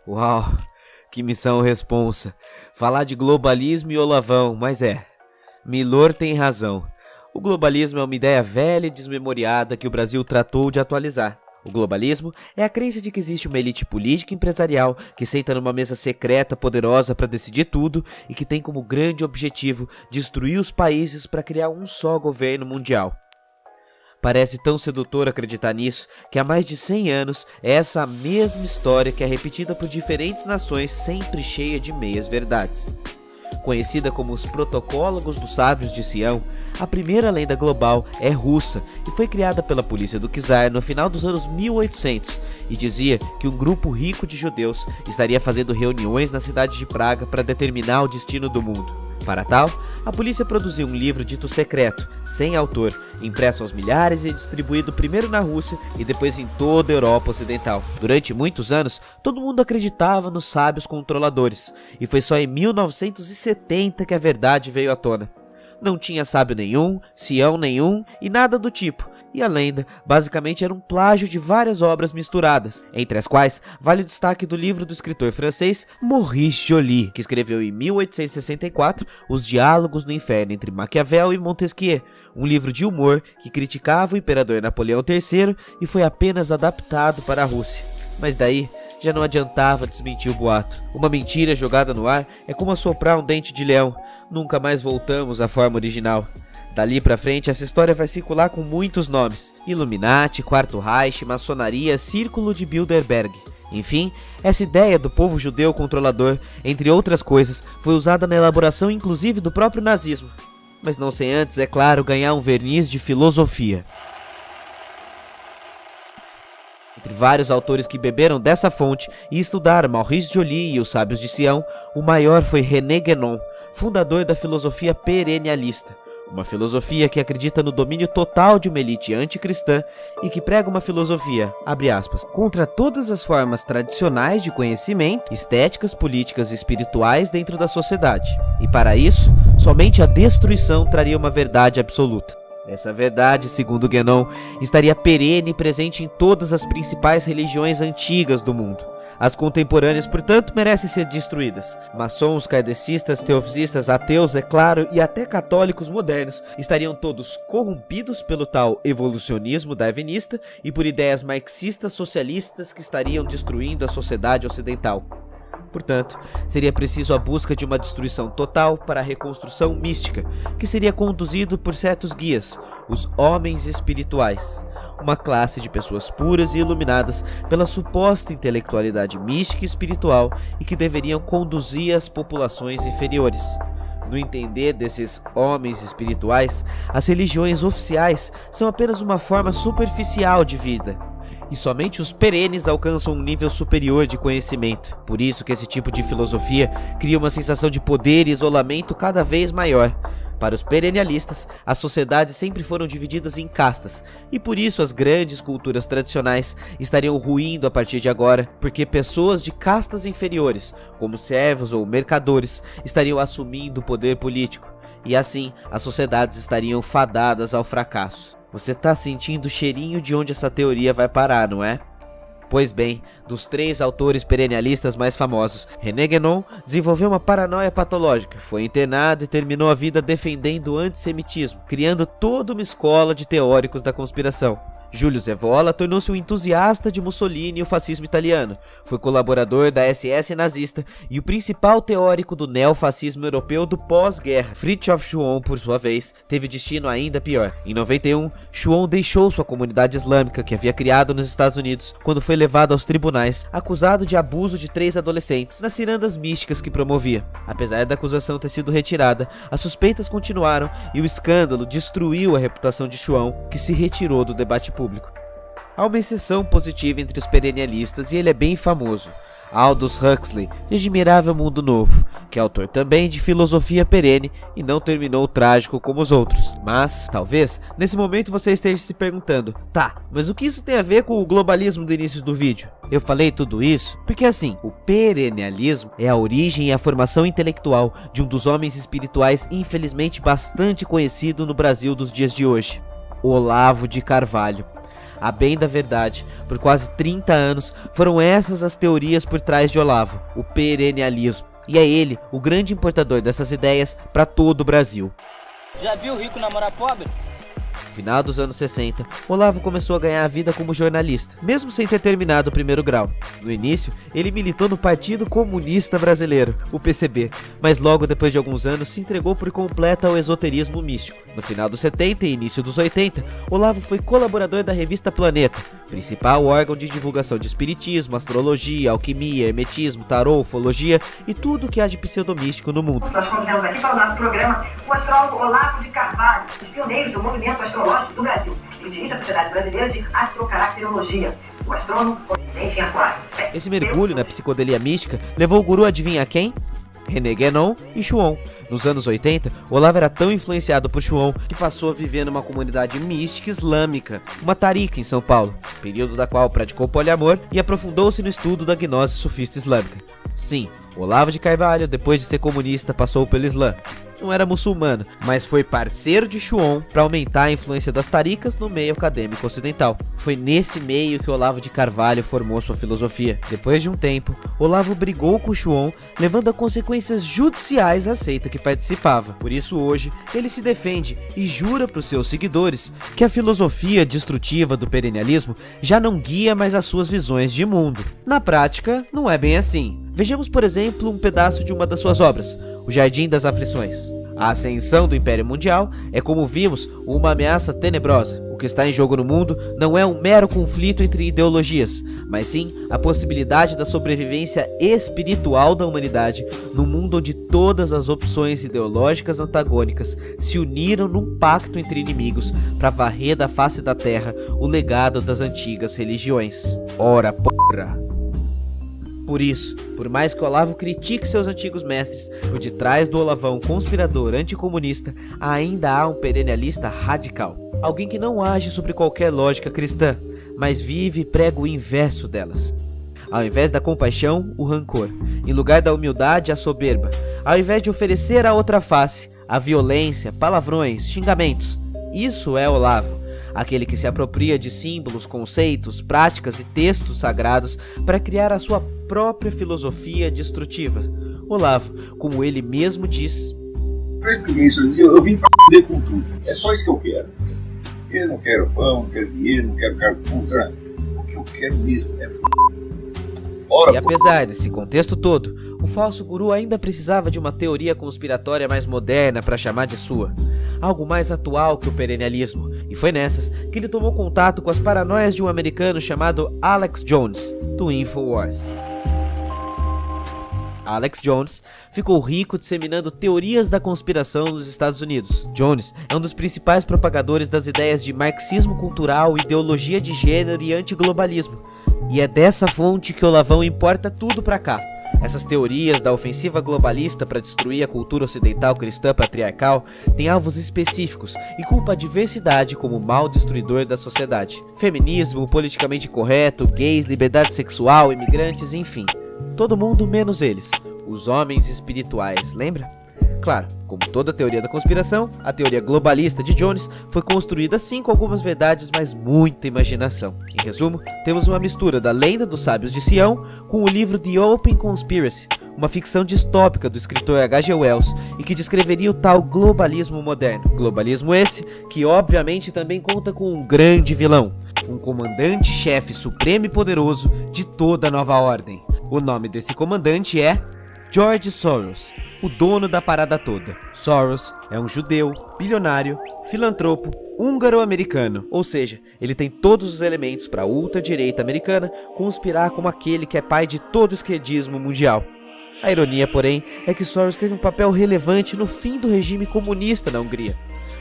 Uau, que missão responsa. Falar de globalismo e Olavão, mas Milor tem razão. O globalismo é uma ideia velha e desmemoriada que o Brasil tratou de atualizar. O globalismo é a crença de que existe uma elite política e empresarial que senta numa mesa secreta poderosa para decidir tudo e que tem como grande objetivo destruir os países para criar um só governo mundial. Parece tão sedutor acreditar nisso que há mais de 100 anos é essa mesma história que é repetida por diferentes nações, sempre cheia de meias verdades. Conhecida como os Protocólogos dos Sábios de Sião, a primeira lenda global é russa e foi criada pela polícia do czar no final dos anos 1800 e dizia que um grupo rico de judeus estaria fazendo reuniões na cidade de Praga para determinar o destino do mundo. Para tal, a polícia produziu um livro dito secreto, sem autor, impresso aos milhares e distribuído primeiro na Rússia e depois em toda a Europa Ocidental. Durante muitos anos, todo mundo acreditava nos sábios controladores, e foi só em 1970 que a verdade veio à tona. Não tinha sábio nenhum, Sião nenhum e nada do tipo, e a lenda basicamente era um plágio de várias obras misturadas, entre as quais vale o destaque do livro do escritor francês Maurice Joly, que escreveu em 1864 Os Diálogos no Inferno entre Maquiavel e Montesquieu, um livro de humor que criticava o imperador Napoleão III e foi apenas adaptado para a Rússia. Mas daí já não adiantava desmentir o boato. Uma mentira jogada no ar é como assoprar um dente de leão. Nunca mais voltamos à forma original. Dali pra frente, essa história vai circular com muitos nomes: Illuminati, Quarto Reich, maçonaria, Círculo de Bilderberg. Enfim, essa ideia do povo judeu controlador, entre outras coisas, foi usada na elaboração inclusive do próprio nazismo. Mas não sem antes, é claro, ganhar um verniz de filosofia. Entre vários autores que beberam dessa fonte e estudaram Maurice Joly e os Sábios de Sião, o maior foi René Guénon, fundador da filosofia perennialista. Uma filosofia que acredita no domínio total de uma elite anticristã e que prega uma filosofia, abre aspas, contra todas as formas tradicionais de conhecimento, estéticas, políticas e espirituais dentro da sociedade. E para isso, somente a destruição traria uma verdade absoluta. Essa verdade, segundo Guénon, estaria perene e presente em todas as principais religiões antigas do mundo. As contemporâneas, portanto, merecem ser destruídas. Maçons, kardecistas, teosofistas, ateus, é claro, e até católicos modernos estariam todos corrompidos pelo tal evolucionismo darwinista e por ideias marxistas socialistas que estariam destruindo a sociedade ocidental. Portanto, seria preciso a busca de uma destruição total para a reconstrução mística, que seria conduzido por certos guias, os homens espirituais. Uma classe de pessoas puras e iluminadas pela suposta intelectualidade mística e espiritual e que deveriam conduzir as populações inferiores. No entender desses homens espirituais, as religiões oficiais são apenas uma forma superficial de vida. E somente os perenes alcançam um nível superior de conhecimento. Por isso que esse tipo de filosofia cria uma sensação de poder e isolamento cada vez maior. Para os perennialistas, as sociedades sempre foram divididas em castas, e por isso as grandes culturas tradicionais estariam ruindo a partir de agora, porque pessoas de castas inferiores, como servos ou mercadores, estariam assumindo o poder político, e assim as sociedades estariam fadadas ao fracasso. Você tá sentindo o cheirinho de onde essa teoria vai parar, não é? Pois bem, dos 3 autores perennialistas mais famosos, René Guénon desenvolveu uma paranoia patológica, foi internado e terminou a vida defendendo o antissemitismo, criando toda uma escola de teóricos da conspiração. Júlio Evola tornou-se um entusiasta de Mussolini e o fascismo italiano, foi colaborador da SS nazista e o principal teórico do neofascismo europeu do pós-guerra. Fritjof Schuon, por sua vez, teve destino ainda pior. Em 91, Schuon deixou sua comunidade islâmica que havia criado nos Estados Unidos quando foi levado aos tribunais, acusado de abuso de 3 adolescentes nas cirandas místicas que promovia. Apesar da acusação ter sido retirada, as suspeitas continuaram e o escândalo destruiu a reputação de Schuon, que se retirou do debate público. Há uma exceção positiva entre os perennialistas e ele é bem famoso, Aldous Huxley, de Admirável Mundo Novo, que é autor também de filosofia perene e não terminou trágico como os outros. Mas, talvez, nesse momento você esteja se perguntando, tá, mas o que isso tem a ver com o globalismo do início do vídeo? Eu falei tudo isso porque assim, o perennialismo é a origem e a formação intelectual de um dos homens espirituais infelizmente bastante conhecido no Brasil dos dias de hoje, Olavo de Carvalho. A bem da verdade, por quase 30 anos, foram essas as teorias por trás de Olavo, o perennialismo. E é ele, o grande importador dessas ideias para todo o Brasil. Já viu rico namorar pobre? No final dos anos 60, Olavo começou a ganhar a vida como jornalista, mesmo sem ter terminado o primeiro grau. No início, ele militou no Partido Comunista Brasileiro, o PCB, mas logo depois de alguns anos se entregou por completo ao esoterismo místico. No final dos 70 e início dos 80, Olavo foi colaborador da revista Planeta, principal órgão de divulgação de espiritismo, astrologia, alquimia, hermetismo, tarô, ufologia e tudo o que há de pseudomístico no mundo. Nós convidamos aqui para o nosso programa o astrólogo Olavo de Carvalho, um dos pioneiros do movimento astrológico do Brasil. Ele dirige a Sociedade Brasileira de Astrocaracterologia, o astrônomo correspondente em Aquário. Esse mergulho na psicodelia mística levou o guru a adivinhar quem? René Guénon e Chuon. Nos anos 80, Olavo era tão influenciado por Chuon que passou a viver numa comunidade mística islâmica, uma tarica em São Paulo, período da qual praticou poliamor e aprofundou-se no estudo da gnose sufista islâmica. Sim, Olavo de Carvalho, depois de ser comunista, passou pelo Islã. Não era muçulmano, mas foi parceiro de Chuon para aumentar a influência das taricas no meio acadêmico ocidental. Foi nesse meio que Olavo de Carvalho formou sua filosofia. Depois de um tempo, Olavo brigou com Chuon, levando a consequências judiciais à seita que participava. Por isso hoje, ele se defende e jura para os seus seguidores que a filosofia destrutiva do perennialismo já não guia mais as suas visões de mundo. Na prática, não é bem assim. Vejamos, por exemplo, um pedaço de uma das suas obras, O Jardim das Aflições. A ascensão do Império Mundial é, como vimos, uma ameaça tenebrosa. O que está em jogo no mundo não é um mero conflito entre ideologias, mas sim a possibilidade da sobrevivência espiritual da humanidade num mundo onde todas as opções ideológicas antagônicas se uniram num pacto entre inimigos para varrer da face da terra o legado das antigas religiões. Ora porra! Por isso, por mais que Olavo critique seus antigos mestres, por detrás do Olavão conspirador anticomunista, ainda há um perennialista radical. Alguém que não age sobre qualquer lógica cristã, mas vive e prega o inverso delas. Ao invés da compaixão, o rancor. Em lugar da humildade, a soberba. Ao invés de oferecer a outra face, a violência, palavrões, xingamentos. Isso é Olavo. Aquele que se apropria de símbolos, conceitos, práticas e textos sagrados para criar a sua própria filosofia destrutiva. Olavo, como ele mesmo diz... Eu vim para poder com tudo. É só isso que eu quero. Eu não quero pão, não quero dinheiro, não quero cargo contra. O que eu quero mesmo é Ora, e apesar desse contexto todo, o falso guru ainda precisava de uma teoria conspiratória mais moderna para chamar de sua. Algo mais atual que o perennialismo. E foi nessas que ele tomou contato com as paranoias de um americano chamado Alex Jones, do InfoWars. Alex Jones ficou rico disseminando teorias da conspiração nos Estados Unidos. Jones é um dos principais propagadores das ideias de marxismo cultural, ideologia de gênero e antiglobalismo. E é dessa fonte que Olavão importa tudo pra cá. Essas teorias da ofensiva globalista para destruir a cultura ocidental cristã patriarcal têm alvos específicos e culpa a diversidade como mal destruidor da sociedade. Feminismo, politicamente correto, gays, liberdade sexual, imigrantes, enfim. Todo mundo menos eles, os homens espirituais, lembra? Claro, como toda teoria da conspiração, a teoria globalista de Jones foi construída sim com algumas verdades, mas muita imaginação. Em resumo, temos uma mistura da lenda dos sábios de Sião com o livro The Open Conspiracy, uma ficção distópica do escritor H.G. Wells e que descreveria o tal globalismo moderno. Globalismo esse que obviamente também conta com um grande vilão, um comandante-chefe supremo e poderoso de toda a nova ordem. O nome desse comandante é George Soros, o dono da parada toda. Soros é um judeu, bilionário, filantropo, húngaro-americano, ou seja, ele tem todos os elementos para a ultradireita americana conspirar como aquele que é pai de todo o esquerdismo mundial. A ironia, porém, é que Soros teve um papel relevante no fim do regime comunista na Hungria,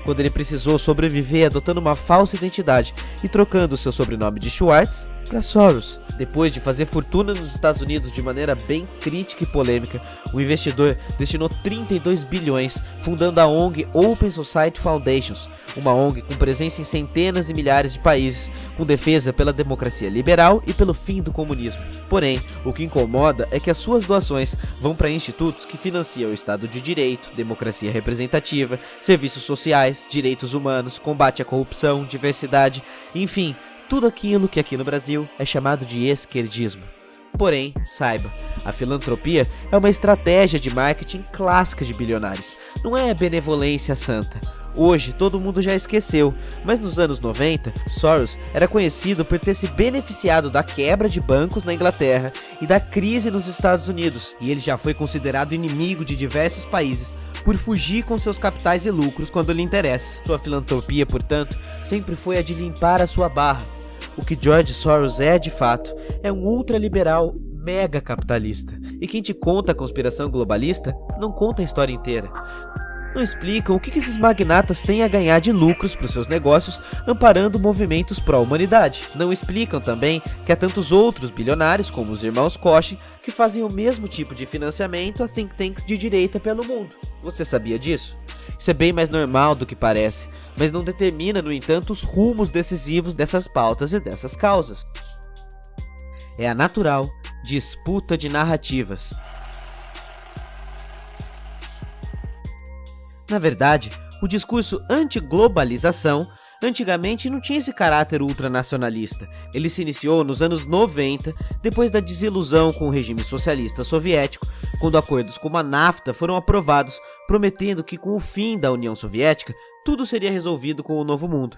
quando ele precisou sobreviver adotando uma falsa identidade e trocando seu sobrenome de Schwartz para Soros. Depois de fazer fortuna nos Estados Unidos de maneira bem crítica e polêmica, o investidor destinou 32 bilhões fundando a ONG Open Society Foundations, uma ONG com presença em centenas e milhares de países, com defesa pela democracia liberal e pelo fim do comunismo. Porém, o que incomoda é que as suas doações vão para institutos que financiam o Estado de Direito, democracia representativa, serviços sociais, direitos humanos, combate à corrupção, diversidade, enfim, tudo aquilo que aqui no Brasil é chamado de esquerdismo. Porém, saiba, a filantropia é uma estratégia de marketing clássica de bilionários, não é benevolência santa. Hoje todo mundo já esqueceu, mas nos anos 90, Soros era conhecido por ter se beneficiado da quebra de bancos na Inglaterra e da crise nos Estados Unidos, e ele já foi considerado inimigo de diversos países por fugir com seus capitais e lucros quando lhe interessa. Sua filantropia, portanto, sempre foi a de limpar a sua barra. O que George Soros é, de fato, é um ultraliberal mega capitalista. E quem te conta a conspiração globalista não conta a história inteira. Não explicam o que esses magnatas têm a ganhar de lucros para os seus negócios amparando movimentos pró-humanidade. Não explicam também que há tantos outros bilionários, como os irmãos Koch, que fazem o mesmo tipo de financiamento a think tanks de direita pelo mundo. Você sabia disso? Isso é bem mais normal do que parece, mas não determina, no entanto, os rumos decisivos dessas pautas e dessas causas. É a natural disputa de narrativas. Na verdade, o discurso anti-globalização antigamente não tinha esse caráter ultranacionalista. Ele se iniciou nos anos 90, depois da desilusão com o regime socialista soviético, quando acordos como a NAFTA foram aprovados, prometendo que com o fim da União Soviética, tudo seria resolvido com o Novo Mundo.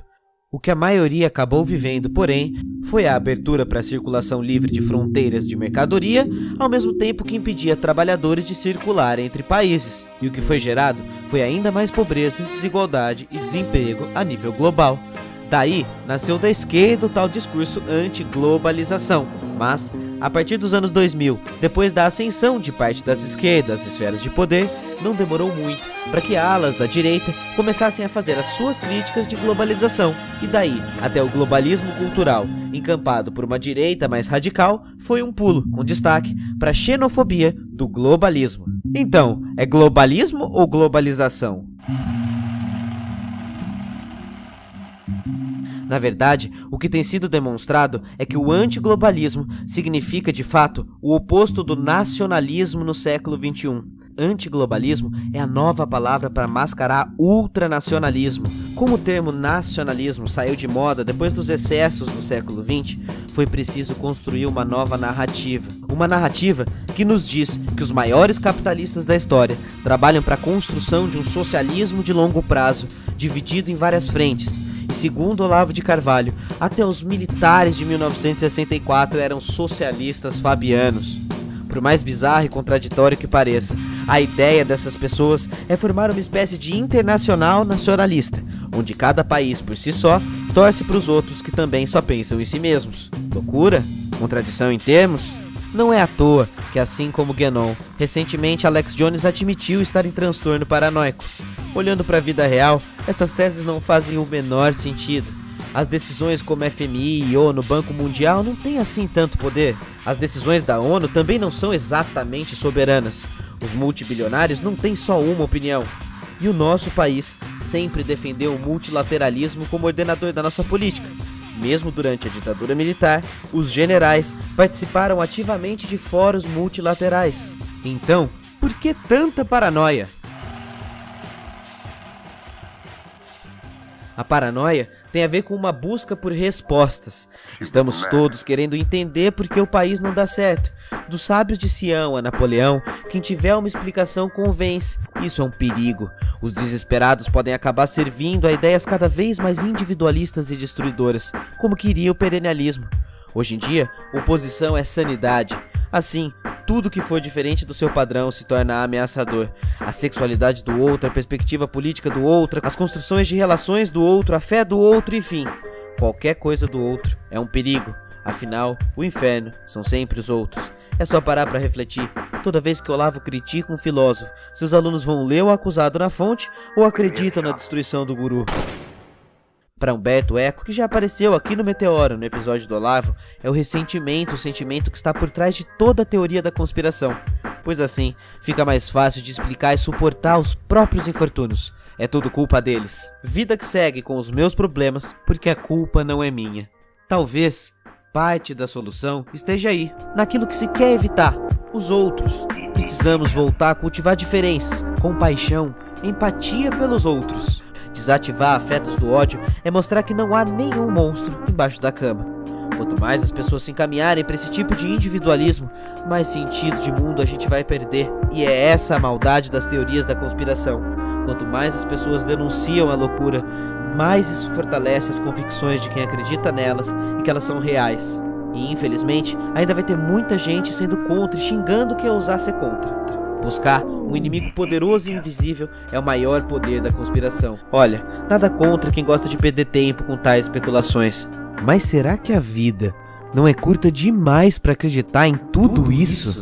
O que a maioria acabou vivendo, porém, foi a abertura para a circulação livre de fronteiras de mercadoria, ao mesmo tempo que impedia trabalhadores de circular entre países. E o que foi gerado foi ainda mais pobreza, desigualdade e desemprego a nível global. Daí nasceu da esquerda o tal discurso anti-globalização, mas a partir dos anos 2000, depois da ascensão de parte das esquerdas às esferas de poder, não demorou muito para que alas da direita começassem a fazer as suas críticas de globalização, e daí até o globalismo cultural, encampado por uma direita mais radical, foi um pulo, com destaque para a xenofobia do globalismo. Então, é globalismo ou globalização? Na verdade, o que tem sido demonstrado é que o antiglobalismo significa, de fato, o oposto do nacionalismo no século XXI. Antiglobalismo é a nova palavra para mascarar ultranacionalismo. Como o termo nacionalismo saiu de moda depois dos excessos do século XX, foi preciso construir uma nova narrativa. Uma narrativa que nos diz que os maiores capitalistas da história trabalham para a construção de um socialismo de longo prazo, dividido em várias frentes. E segundo Olavo de Carvalho, até os militares de 1964 eram socialistas fabianos. Por mais bizarro e contraditório que pareça, a ideia dessas pessoas é formar uma espécie de internacional nacionalista, onde cada país por si só torce para os outros que também só pensam em si mesmos. Loucura? Contradição em termos? Não é à toa que, assim como Guénon, recentemente Alex Jones admitiu estar em transtorno paranoico. Olhando para a vida real, essas teses não fazem o menor sentido. As decisões como FMI e ONU, Banco Mundial, não têm assim tanto poder. As decisões da ONU também não são exatamente soberanas. Os multibilionários não têm só uma opinião. E o nosso país sempre defendeu o multilateralismo como ordenador da nossa política. Mesmo durante a ditadura militar, os generais participaram ativamente de fóruns multilaterais. Então, por que tanta paranoia? A paranoia tem a ver com uma busca por respostas. Estamos todos querendo entender por que o país não dá certo. Dos sábios de Sião a Napoleão, quem tiver uma explicação convence. Isso é um perigo. Os desesperados podem acabar servindo a ideias cada vez mais individualistas e destruidoras, como queria o perennialismo. Hoje em dia, oposição é sanidade. Assim, tudo que for diferente do seu padrão se torna ameaçador. A sexualidade do outro, a perspectiva política do outro, as construções de relações do outro, a fé do outro, enfim. Qualquer coisa do outro é um perigo. Afinal, o inferno são sempre os outros. É só parar para refletir. Toda vez que Olavo critica um filósofo, seus alunos vão ler o acusado na fonte ou acreditam na destruição do guru? Para Humberto Eco, que já apareceu aqui no Meteoro, no episódio do Olavo, é o sentimento que está por trás de toda a teoria da conspiração. Pois assim, fica mais fácil de explicar e suportar os próprios infortúnios. É tudo culpa deles. Vida que segue com os meus problemas, porque a culpa não é minha. Talvez parte da solução esteja aí, naquilo que se quer evitar, os outros. Precisamos voltar a cultivar diferenças, compaixão, empatia pelos outros. Desativar afetos do ódio é mostrar que não há nenhum monstro embaixo da cama. Quanto mais as pessoas se encaminharem para esse tipo de individualismo, mais sentido de mundo a gente vai perder. E é essa a maldade das teorias da conspiração. Quanto mais as pessoas denunciam a loucura, mais isso fortalece as convicções de quem acredita nelas e que elas são reais. E infelizmente, ainda vai ter muita gente sendo contra e xingando quem ousar ser contra. Buscar um inimigo poderoso e invisível é o maior poder da conspiração. Olha, nada contra quem gosta de perder tempo com tais especulações. Mas será que a vida não é curta demais para acreditar em tudo isso?